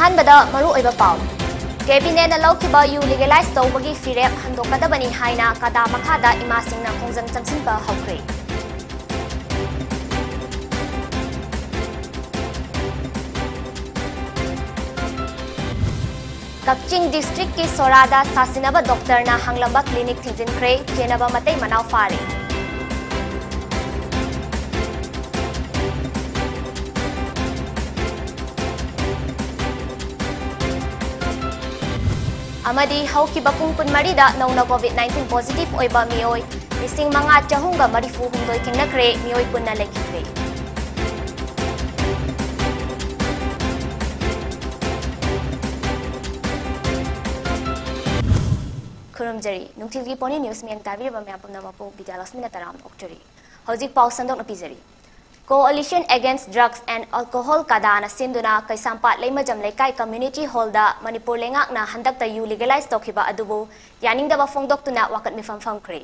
अहानबदा मरु ओइबा पाउ कैबिनेट ना लौखिबा you legalise तौबगी फिरेप हंदोकदबनी हाइना कदा मखादा इमासिंगना खोंजंग चंगसिनबा हौख्रे कक्चिंग डिस्ट्रिक्ट की सोरादा सासिनबा डॉक्टर ना हंगलंबा क्लिनिक थिंजिनख्रे जेनबा मतै मनाव फारे अमदी हौकिबा पुंग कुनमरीदा नौना कोविड-19 पॉजिटिव ओइबा मियोय लिसिंग मंगा चहुंगा मरिफु हुंदोय थिंगनख्रे मियोय पुन्ना लेखिख्रे खुरुमजरी नुंथिलगी पोनी न्यूज में ताबिरबा म्या पुनमपो विद्यालक्ष्मी तराम ओक्चरी हौजिक पाउ संदोक नपिजरी Coalition Against Drugs and Alcohol Kadana Sinduna Kaisampat Lemajam Lekai Community Hall da Manipur Lengakna Handakta yu legalize Tokiba Adubu Yaningdaba Fongdoktuna Wakat Mifam Famkre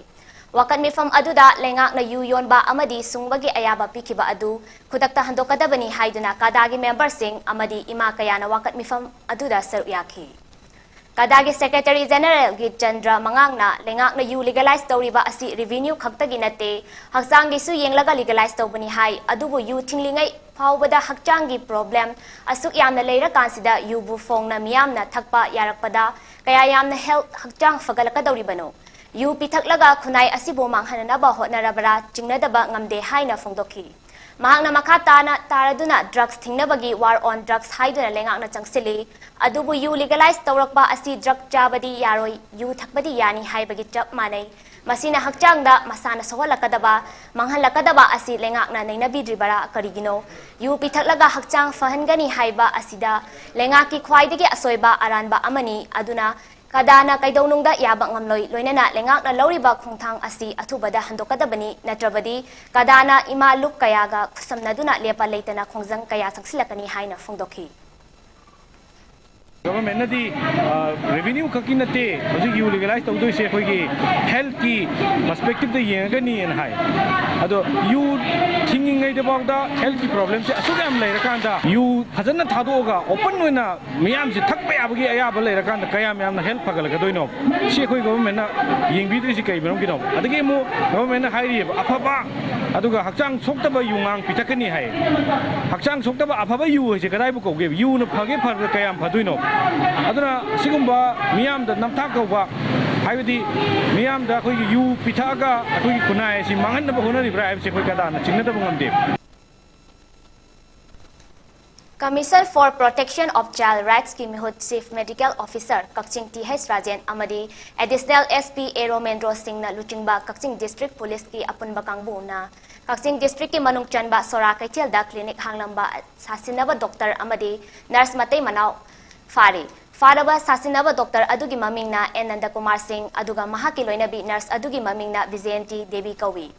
Wakat Mifam Aduda Lengakna yu Yonba Amadi Sungbagi Ayaba Pikiba Adu Kudakta Handokadabani Haiduna Kadagi member Singh Amadi Ima Kayana Wakat Mifam Aduda Saryaki Kadagi Secretary General Git Chandra Mangangna Lengakna yu legalize Toriba Asi revenue Kaktagi Nate Haksangi Su Yenglaga legalize Tobani Hai Adubu yu Tinglingai Paubada Hakchangi problem Asuk Yamna Leira Kansida yu bu Fongna Miyamna Takpa Yarakpada Kaya Yamna Health Hakchang Fagalaka Doribano yu Pithaklaga Kunai Asibo Manghanaba Hotnarabara Chingnadaba Ngamde Haina Fongdoki Mahangna Makatana Taraduna drugs Tingnabagi war on drugs Haiduna Lengakna Changsili Adubu yu legalize Taurakba Asi drug Jabadi Yaroi yu Takbadi Yani Haibagi Jab Mane Masina Hakchangda Masana Sohalakadaba Manghalakadaba Asi Lengakna Nainabi Dribara Karigino yu Pithaklaga Hakchang Fahangani Haiba Asida Lengaki Kwaidigi Asoiba Aranba Amani Aduna Kadana Kaidonungda Yabang Ngamloi Loinana Lengakna Loriba Kungtang Asi Atubada Handokadabani Natrabadi Kadana Ima Luk Kayaga Samnaduna Lepa Leitana Kongzang Kaya Saksilakani Haina Fongdoki Government di revenue kaki nate masih you legalize tahu tu saya koi health ki perspective tu yang kan ni yang hai. Ado you thinking ngai tu bawa health ki problem se asal am lay rakan da you hazan na thado ga open no na miyam se thak pe abagi ayah balai rakan da kaya miyam na health pagal ka doi no. Saya koi government na yang bidu si kai berom kino. Adagi mu government na hire apa ba ado ga hakchang sok taba you ngang pitak ni hai. Hakchang sok taba apa ba you se kadai bu kau ge you na phage phar kaya am phadoi no. Aduna sigumba miyam da namtak kauba haibadi miyam da koi yu pithaga koi kunai si mangan na bahuna ribra se koi kada na chingna da bangam de Commissioner for Protection of Child Rights ki Mihut Chief Medical Officer Kakching TH Rajan Amadi Additional SP Romendro Singh na Luchingba Kakching District Police ki Apunba Kangbu na Kakching District ki Manung Chanba Sora Kaitil da Clinic Hanglamba Sasinaba Doctor Amadi Nurse Matay Manau Fari Faraba Sasinaba Doctor Adugi Mamingna Nanda Kumar Singh Aduga Mahaki Loinabi Nurse Adugi Mamingna Vijayanti Devi Kawi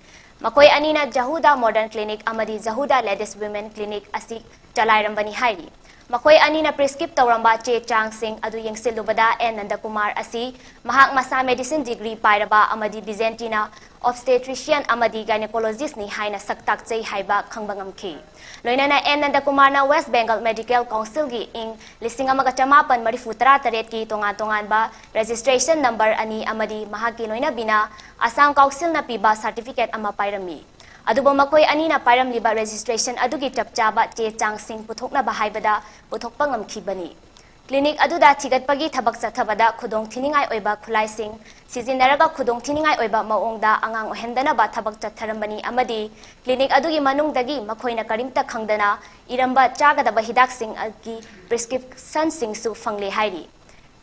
Makoi Anina Jahuda Modern Clinic Amadi Jahuda Ladies Women Clinic Asik Chalairambani Hairi Makoi Anina Prescript Tauramba Che Chang Singh Adu Yengsil Lubada Nanda Kumar Asi Mahak Masa Medicine Degree Pairaba Amadi Vijayantina Obstetrician Amadi Gynecologist ni Haina Saktak Chai Haiba Khangbangam Ki Loinana Nanda Kumar na West Bengal Medical Council gi ing listing amagachamapan marifutara taret ki tongan ba registration number ani amadi mahaki loina bina Assam Council na piba certificate ama pairami adubo makoi ani na pairam liba registration adugi tapchaba che chang sing puthokna bahaibada puthokpa ngamkhibani Clinic aduda thigatpagi thabak chathabada khudong thiningai oiba khulai sing sizinaraga khudong thiningai oiba maongda angang ohendana ba thabak chatharambani amadi clinic adugi manungdagi makhoina karimta khangdana iramba chagadaba hidak sing agi prescription sing su fangle hairi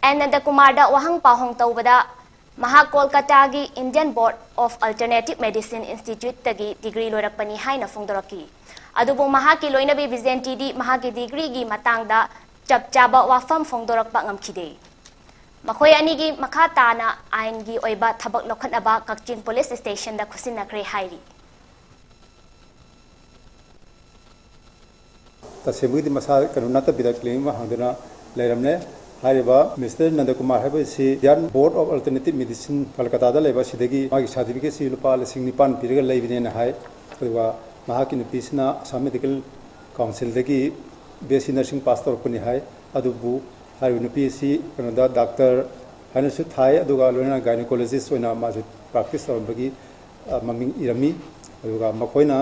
Nanda Kumar da wahang pahong tawbada Maha Kolkata gi Indian Board of Alternative Medicine Institute tagi degree lorakpani haina fongdoraki adubo mahaki loinabi Vijayanti di mahaki degree gi matangda Chap chaba wafam fongdorak ba ngamkhide Makhoy anigi makata na ain gi oiba thabak lokhan aba Kakchin Police Station da khusin nakre hairi Tasebudi masa kanunata bidak claim ma handuna lairamne hariba Mr. Nanda Kumar haiba si Indian Board of Alternative Medicine Kolkata da laiba sidagi magi certificate si lupa lesing nipan piriga laibine na hai aduga mahaki nupisna Assam Medical Council dagi BSc Nursing pass torpani hai अदुबु हारिबा नुपी असि कनोदा doctor हानसु Thai अदुगा लोना gynaecologist ओइना माजु practice तौरबगी ममिंग इरमी अदुगा मखोइना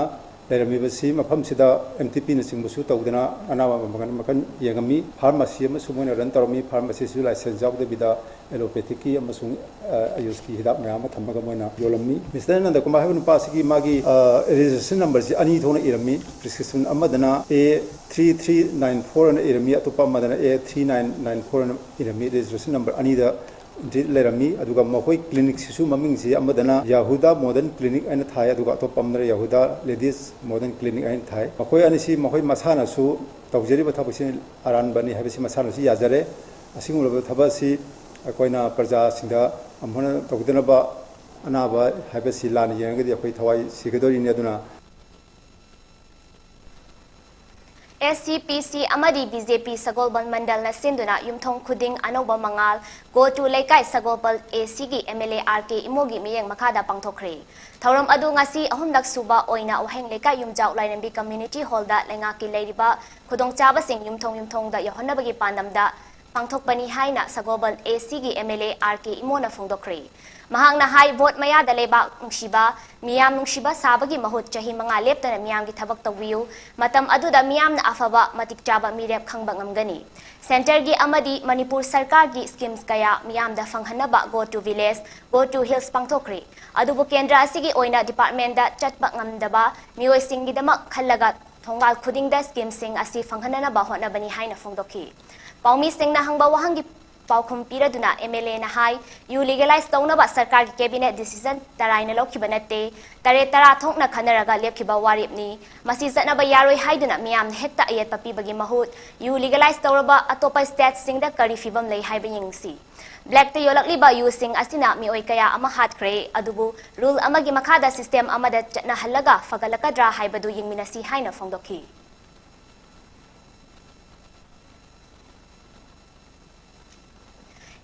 लेरमीबसी मफमसिदा MTP नसिंबसु तौदना अनावा मगन यंगमी pharmacy अमसु Moina run तौरमी pharmacy सु licence जाउदबिदा allopathic की अमसुंग आयुष की हिदाक मयाम थम्मगा Moina योलमी mister Nandkumar हाइबा नुपासिगी मागी registration number सि अनि थोना इरमी prescription अमदना A3394 अन इरमी अतोपा Madna A3994 अन इरमी registration number अनि दा लेरमी अदुगा मखोई क्लिनिक सिसु ममिंग सि अमदना याहुदा मॉडर्न क्लिनिक अन थाय अदुगा अतोपा मदना याहुदा लेडीज मॉडर्न क्लिनिक अन थाय मखोई अनिसि मखोई मसानासु तौजरिबा थबसि अरानबनी हाबिसि मसानासि याजरे असिंगुलबा थबसि अकोइना प्रजा सिंदा अमहना तौदनबा अनाबा हाबिसि लान यंगदि अखोई थवाई सिगदोरिनि अदुना SCPC amadi BJP Sagolban Mandal na sinduna yumthong khuding anoba mangal go to laikai Sagolbal AC gi MLA RK imogi miyang makada pangthokre thoram adu ngasi ahumdak suba oina oheng laikai yumjau lainembi community hall da lenga ki leiriba khudong chaba sing yumthong da yohonna bagi pandam da pangthokpani haina Sagolbal AC gi MLA RK imona phongdokre mahang na hai vote maya da leba nungshiba miyam nungshiba sabagi mahut chahi manga leptana miyam gi thabak tawiu matam adu da miyam na afaba matik chaba mirep khangba ngamgani center gi amadi manipur sarkar gi schemes kaya miyam da phanghanaba go to village go to hills pangthokre adubu kendra asigi oina department da chatba ngamdaba mioi singi damak khallaga thongal khuding da scheme sing asi phanghanana ba hona bani haina phongdokhi paumi sing na hangba wahangi paukhum piraduna MLA na hai you legalize taunaba sarkar ki cabinet decision taraina lokhiba natte tare tara thokna khanaraga lepkhiba waripni masi zatnaba yaroi haiduna miyam hekta ayat papi bagi mahut you legalize tauraba atopa state singda kari fibam lei haiba yingsi black te yolakli ba you sing asina mi oi kaya ama hat kre adubu rule amagi makhada system amada chatna halaga fagalakadra haibadu yingminasi haina phongdokhi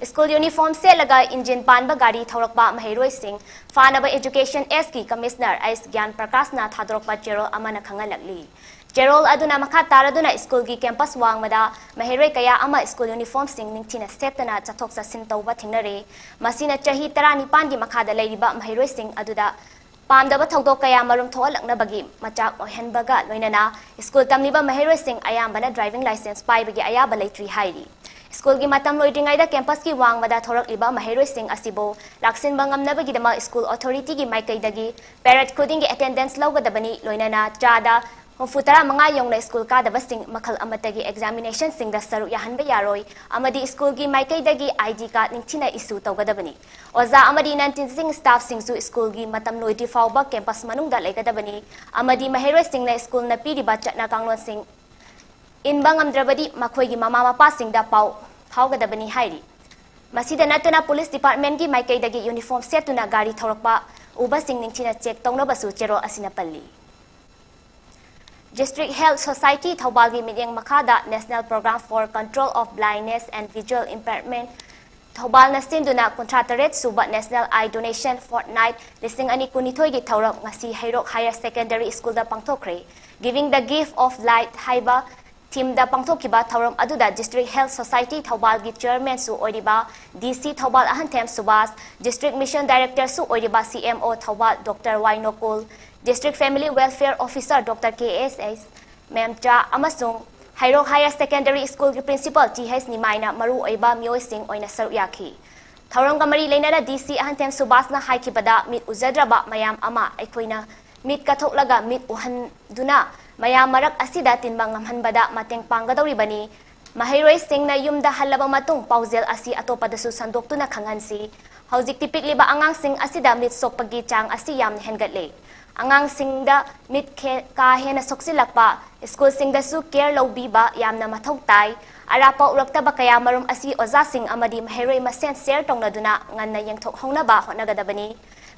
School uniform se laga engine panba gari thorokba maheroi sing fanaba education S ki commissioner S Gyan Prakash na thadrokba Gerol amana khangalakli Gerol aduna makha taraduna school gi campus wangmada maheroi kaya ama school uniform sing ningthina setana chathok chasin tawba thingnare masina chahi 19 gi makha da leiriba maheroi sing aduda pamdaba thogdok kaya marum thoalakna bagi machak ohenbaga loinana school tamliba maheroi sing ayambana driving license pai bagi ayaba leitri hairi School gi matam loidingai da campus ki wangmada thorak liba maheroi sing asibo laksin bangam nabagi dama school authority gi maikai dagi parent khuding gi attendance lawgadabani loinana chada Hofutara manga yongna school ka daba sing makhal amatagi examination sing da saru yahanba yaroi amadi school gi maikai dagi ID card ningthina issue tawgadabani oza amadi non teaching staff sing su school gi matam loidi fawba campus manung da laigadabani amadi maheroi sing na school na piriba chatna kanglon sing inbangam drabadi makhoi gi mama mapa sing da pau phawgadabani hairi masida natuna police department gi maikai dagi uniform setuna gari thorakpa uba sing ningthina check tawna basu chero asina palli District Health Society Thobal gi midyang makhada National Program for Control of Blindness and Visual Impairment Thobal na sinduna kontrataret suba National Eye Donation Fortnight listing ani kunithoi gi thawrak ngasi Hairok Higher Secondary School da pangthokre giving the gift of light haiba team da pangthokiba thawram aduda District Health Society Thobal gi chairman su oiriba DC Thobal Ahanthem Subas District Mission Director su oiriba CMO Thobal Dr. Wainokul District Family Welfare Officer Dr. KSS Memcha amasung Hairok Higher Secondary School gi Principal TH Nimaina maru oiba mioi sing oina saruyaki thawram ga mari leinana DC Ahanthem Subas na haikibada mit uzadraba mayam ama aikoina mit kathoklaga mit uhan duna mayam marak asida tinbang ngamhanbada mateng panggadawribani mahairoi sing na yumda halaba matung paujel asi atopadasu sandoktuna khangansi haujik tipikliba angang sing asida mit sokpagi chang asi yam hengatle angang singda mit ka hena soksilakpa school singda su care lobiba yamna mathok tai arapa uraktaba kaya marum asi oza sing amadi mahairoi masen share tongnaduna nganna yengthok hongnaba hotnagadabani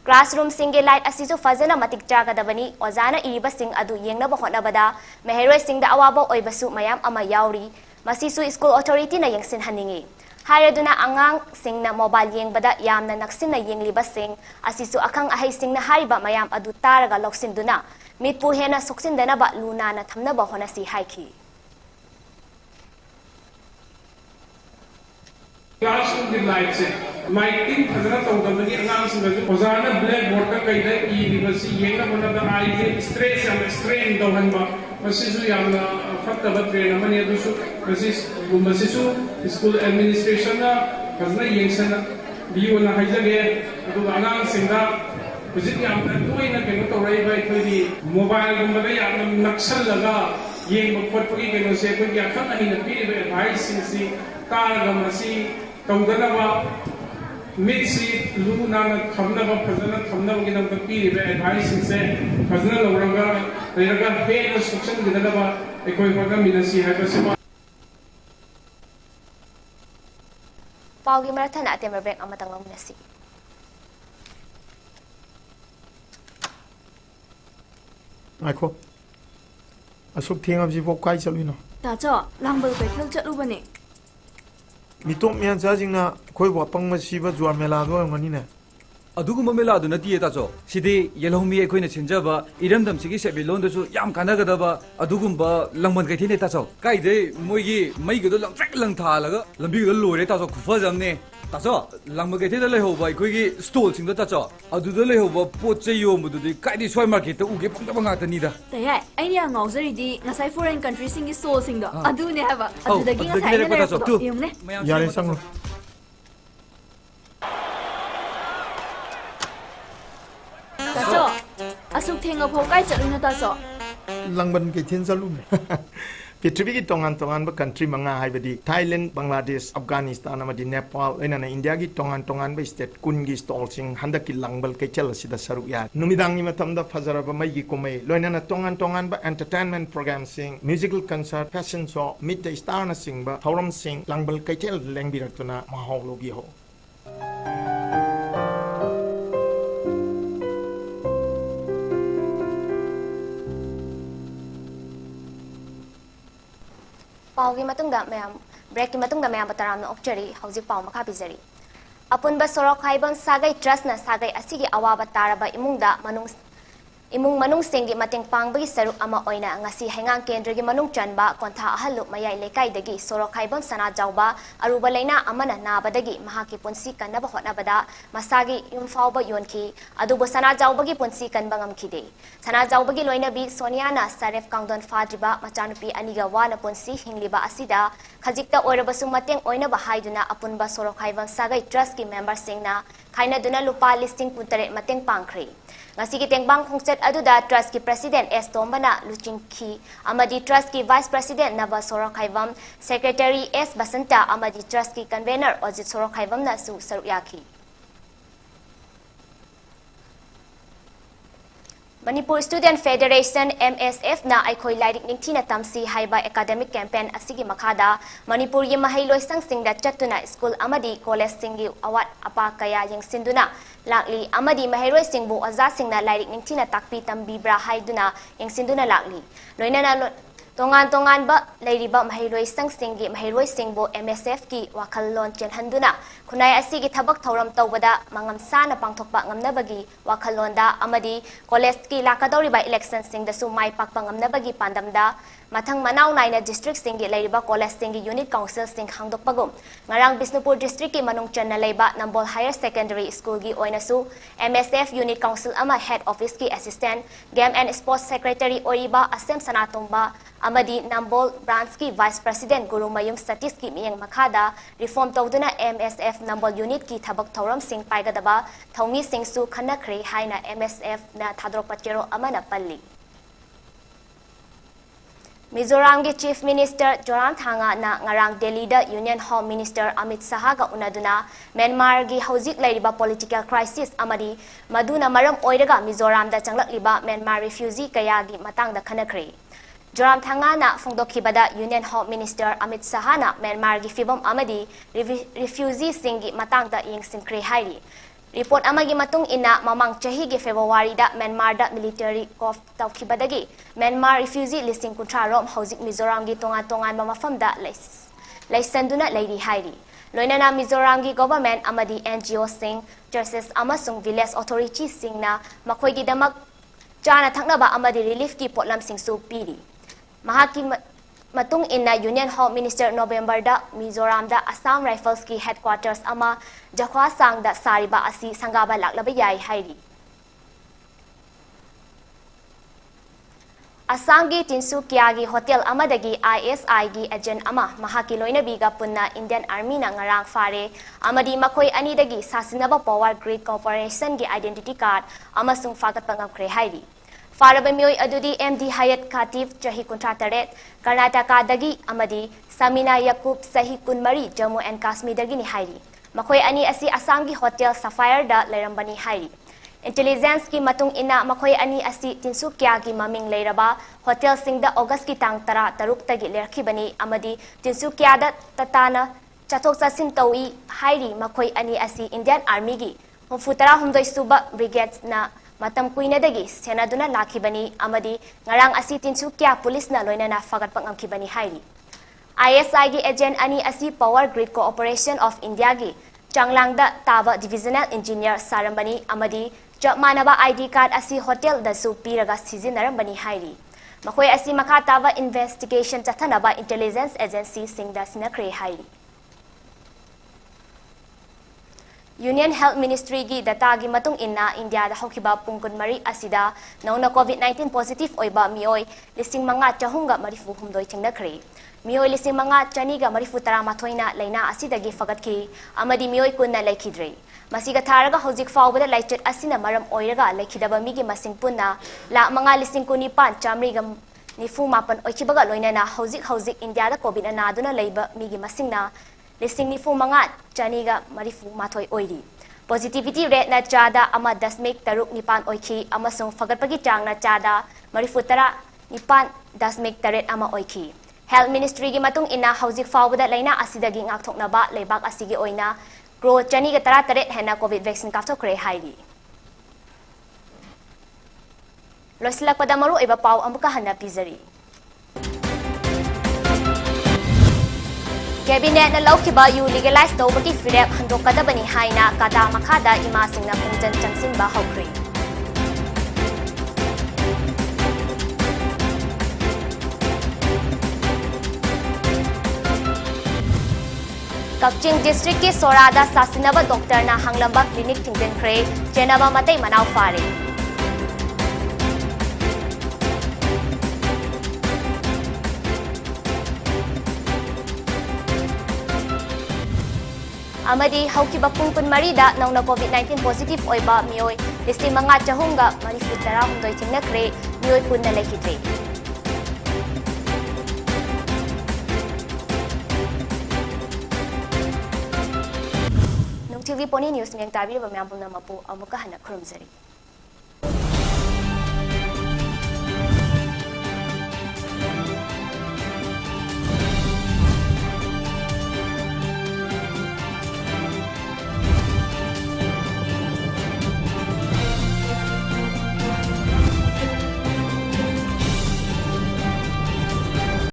Classroom singe light asisu fazana matik chagadabani ozana iriba sing adu yengnaba hotnabada maheroi singda awaba oibasu mayam ama yauri masisu school authority na yengsin haningi Haraduna angang sing na mobile yengbada yamna naksin na yengliba sing asisu akang ahai sing na hariba mayam adu taraga loksinduna mitpu hena soksindana ba luna na thamnaba honasi haiki classroom की light से माइटिंग फजना तौदबगी अंगांग सिंगजु ओजाना black board का कई दे university येंगा बनदा आइजे stress and strain दवहनबा मसिसु यामना फत्तबा train अमने दुसु मसिसु school administration ना फजना Jansen बियो ना हाइजगे अदु अंगांग सिंगा हुजिक यामना तोइना केनो तौराइबा अखोइदी मोबाइल गुंबदा यामना नक्सल लगा येंग खोटपगी केनो से अखोइगी अखंग अनि न पीरिबे एडवाइस सिंसी तारगा मसी तौदनबा मिसी लू नाना थमनबा फजना थमनबगी नंबर पीरिबे एडवाइस सिंसे फजना लौरगा लेरगा हेन सुक्शन गिदनबा एकोइ होगा मिनसी हाइबसे पाउगी मराथन अतेमर ब्रेक अमतंग लमनसी आखो असुक थेंग अब जिबो काय चलुइनो ताचो लांबल बैठल चलुबने मिटोम मिया जाजिंगना खोइ वापंग मसिबा जुवार मेला दो ngani अदुगुम मेला दु नति ताचो सिदे येलहोमी एखोइना छिनजबा इरमदम सिगी सेबेलोन दसु याम कानागदबा अदुगुम लंगमन कैथेने ताचो काइदे मोइगी मैगदो लंगट्रक लंगथालगा लंबिगदो लोरे ताचो खुफजमने ताचो लंगम कैथेदा लेहोबा एखोइगी स्टॉल सिंगदा ताचो अदुदा लेहोबा पोचे योमदुदि काइदि सोय मार्केट उगे पंगबा गातनीदा तयाय आइनिया ngawjari ngasai foreign country singi stall singda adune haba adudagi ngasai na lepo yumne यारे संग ताचो asuk thenga phau kai chaluna tacho लंगबन के थेन चलु पृथ्वी की तोंगान तोंगान ब कंट्री मंगा हाइबदी थाईलैंड बांग्लादेश अफगानिस्तान अमदी नेपाल लेना इंडिया की तोंगान तोंगान ब स्टेट कुन की स्टॉल सिंग हंदक की लंगबल के चल सिदा सरुक या नुमिदांग मतमदा फजरब मई की कोमै लोइना तोंगान तोंगान ब एंटरटेनमेंट प्रोग्राम सिंग musical concert fashion show meet the star न सिंग ब थौरम सिंग लंगबल के चल लेंबिरतुना माहौल लोगी हो पाउगी मतुंगदा मैम ब्रेक की मतुंगदा मैम बताराम ओक्चरी हौजिक पाउ मखा पिजरी अपुनबा सोरक हाइबम सागै ट्रस्ट न सागै असिगी अवाबा तारबा इमुंग मनुंग सिंगी मतंग पांगबगी सरुक अमा ओइना ngasi hengang kendra gi manung chanba kontha ahalu mayai lekai dagi sorok haibam sana jawba aruba leina amana nabadagi mahaki punsi kanaba hotnabada masagi yumfauba yonki adubo sana jawbagi punsi kanbangam khide sana jawbagi loina bi sonia na saref kangdon fadriba machanupi aniga wana punsi hingliba asida khajikta oirabasu mateng oina ba haiduna apunba sorok haibam sagai trust ki member singna khaina duna lupa listing puntare mateng pangkhri ngasi ki tengbang khongchet aduda trust ki president S Tombana Luchingki amadi trust ki vice president Nava Sorokhaibam secretary S Basanta amadi trust ki convener Ojit Sorokhaibam na su saruyaki Manipur Student Federation MSF na aikhoi lairik ningthina tamsi haiba academic campaign asigi makhada Manipur gi mahailoisang singda chatuna school amadi college singi awat apa kaya yang sinduna lakli amadi mahairoi singbu aza singna lairik ningthina takpi tambibra haiduna yang sinduna lakli loinana tongan ba lairiba mahailoisang singi mahairoi singbu MSF ki wakhallon chenhanduna khunai asigi thabak thoram tawbada mangam sana pangthokpa ngamnabagi wakhallonda amadi college ki lakadori by election sing da su mai pakpa ngamnabagi pandamda mathang manau naina district singi lairiba college singi unit council sing hangdokpagum ngarang Bisnupur district ki manung channa leiba Nambol higher secondary school gi oinasu MSF unit council ama head office ki assistant game and sports secretary oiba Asem Sanatomba amadi Nambol branch ki vice president Guru Mayum Satis ki miyang makhada reform tawduna MSF Nambol unit ki thabak thoram sing paigadaba thongmi sing su khanakre haina MSF na thadrok pachero amana palli Mizoram ki Chief Minister Zoramthanga na ngarang Delhi da Union Home Minister Amit Shah ga unaduna Myanmar gi hojik lairiba political crisis amadi maduna maram oiraga Mizoram da changlakliba Myanmar refugee kaya gi matang da khanakre Zoramthanga na phongdokhibada Union Home Minister Amit Shah na Myanmar gi fibam amadi refugee singi matang da yengsinkre hairi report amagi matung ina mamang chahi ge February da Myanmar da military coup tawkhibadagi Myanmar refugee listing kuntra rom hojik Mizoram gi tongan mafam da laisanduna leiri hairi loinana Mizoram gi government amadi NGO sing churches amasung village authority sing na makhoi gi damak chana thaknaba amadi relief ki potlam sing su piri matung inna Union Home Minister November da Mizoram da Assam Rifles ki headquarters ama Jakhwa sang da sariba asi sangaba laklaba yai hairi. Assam gi Tinsukia gi hotel amadagi ISI gi agent ama mahaki loinabiga punna Indian Army na ngarang fare amadi makoi ani dagi sasinaba Power Grid Corporation gi identity card amasung fagat pangakre hairi. Faraba miyoi adudi MD Hayat Khatib Chahi Kuntrataret Karnataka dagi amadi Samina Yakub Sahi Kunmari Jammu and Kashmir dagi ni hairi. Makoi ani asi Assam gi hotel Sapphire da lerambani hairi. Intelligence ki matung ina makoi ani asi Tinsukia ki maming leiraba hotel singda August ki tang tara taruk tagi lerki bani amadi Tinsukia da tatana chatok sasin tawi hairi makoi ani asi Indian Army gi humfutara humdoi suba brigades na matam kuina dagi senaduna laki bani amadi ngarang asi Tinsukia police na loina na fagat pangamki bani hairi. ISI gi agent ani asi Power Grid Corporation of India gi Changlangda taba divisional engineer sarambani amadi Manaba ID card asi hotel da su piraga sizinarambani hairi. Makoi asi makataba investigation chathanaba intelligence agency singda sinakre hairi. Union Health Ministry gi data gi matung inna India da hokiba pungkun mari asida nauna COVID-19 positive oiba mioi lising manga chahunga marifu humdoi chingnakre. Mioi lising manga chaniga marifu taramatoina laina asidagi fagatki amadi mioi kunna laikidre. Masiga tharaga hojik fawbada laichet asina maram oiraga laikidaba migi masing punna la manga lising kunipan chamriga nifu mapan oichibaga loinana hojik India da COVID anaduna leiba migi masingna lising nifu manga chaniga marifu mathoi oiri. Positivity rate na chada ama dasmik taruk nipan oiki amasung fagatpagi chang na chada marifu tara nipan dasmik taret ama oiki. Health Ministry gi matung ina hojik fawbada laina asidagi ngakthoknaba leibak asigi oina Gro chani ga tara taret hena COVID vaccine kathokre hairi. Losilak pada maru iba pau amuka hana pizari. Cabinet na laukiba yu legalize daw bagi firep handok kada bani haina kata makada ima singna pungjan changsin ba hawkre. Kakching district ki Sorada sasinaba doctor na hanglamba clinic tingden kre chenaba matay manaw fare. Amadi hawkiba pungkun marida nang na COVID-19 positive oiba miyoy listi mga chahunga marifutara hundoy tingna kre miyoy punna lekidre. TV Pony News yang tabi ba mayambong na mapu amuka hanap kurumzari.